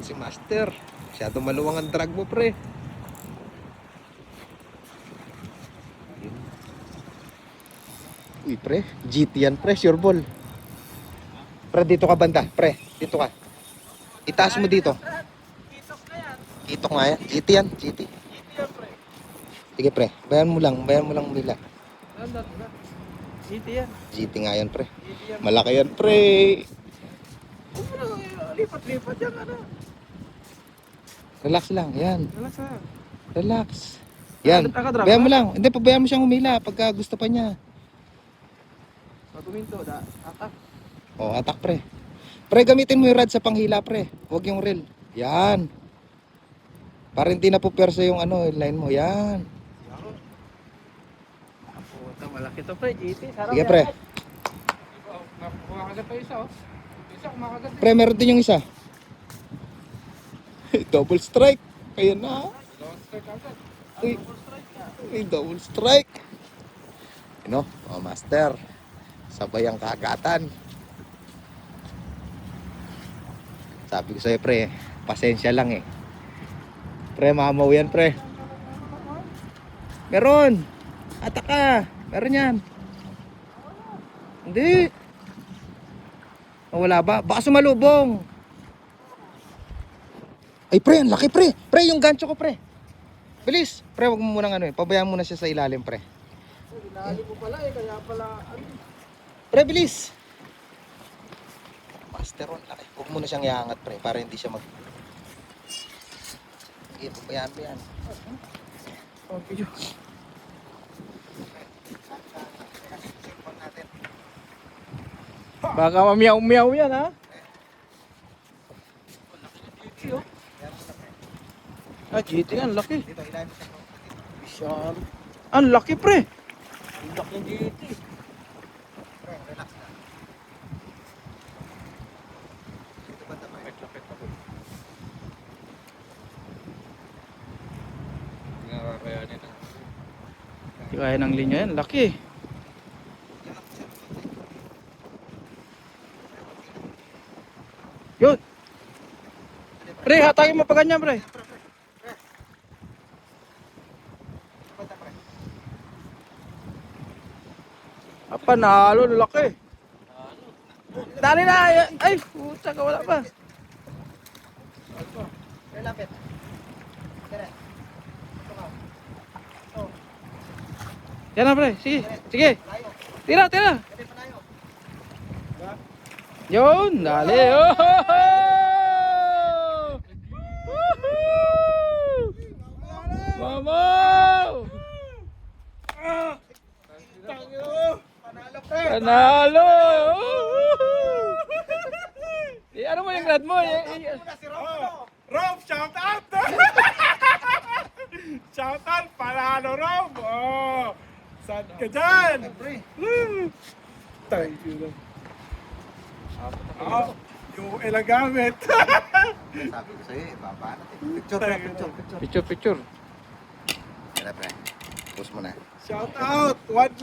Si Master, masyado maluwang ang drag mo, pre. Uy, pre, GT yan, pre, sure ball. Pre, dito ka banda, pre, dito ka. Itaas mo dito. Kitok nga yan, GT yan, GT. Sige, pre, bayan mo lang nila. GT yan. GT nga yan, pre. Malaki yan, pre. Lipat-lipat yan, ano. Relax lang, yan. Relax ha. Relax. Yan, Nakadrag bayan ka? mo lang. Hindi, pabayaan mo siyang humila pagka gusto pa niya. Pag-uminto, atak. Oh, atak, pre. Pre, gamitin mo yung rod sa panghila, pre. Huwag yung reel. Yan. Para hindi na po persa yung ano, yung line mo. Yan. Puta, malaki to, pre. GT. Sarap Sige, yan. pre. Kumakagat pa isa, oh. Isa, kumakagat. Pre, meron din yung isa. Double strike. Ayan na. Uy, uy, double strike. Ano? Oh, master. Sabay ang kagatan. Sabi ko sa'yo, pre, pasensya lang eh. Pre, mamaw yan, pre. Meron. Atak ka. Meron yan. Hindi. Oh, wala ba? Baka sumalubong. Ay, pre, ang laki, pre. Pre, yung gancho ko, pre. Bilis. Pre, wag mo munang ano eh. Pabayaan mo na siya sa ilalim, pre. Ilalim mo pala eh, kaya pala, ano. Pre, bilis. Master on, laki. Huwag mo na siyang iangat, pre, para hindi siya mag... Sige, pabayaan mo yan. Okay. Baka mamiyaw-miyaw yan, ha? Ah, GT yan, laki. Dito, ilalim siya. Bisyal. Ang laki, pre. Ang laki ng GT. Pre, relax na. Dito ba tayo? Lapit. Hindi kaya ng linya yan, laki. Yun. Pre, hatakin mo pa ganyan, pre. Panalo, laki. Dali na. Ay, puta ka, wala pa. Pre, lapit. Yan na, pre. Sige, sige. Tira. Yun, dali. Oh! Mamaw! Panalo! Ano mo yung grad mo? Rob, shout out! Shout out, panalo Rob! Oh, saan ka dyan? Pre. Thank you. Oh, yung ilagamit. Sabi ko sa'yo, baba natin. Picture. Picture. Kaya, pre. Post mo na. Shout out! One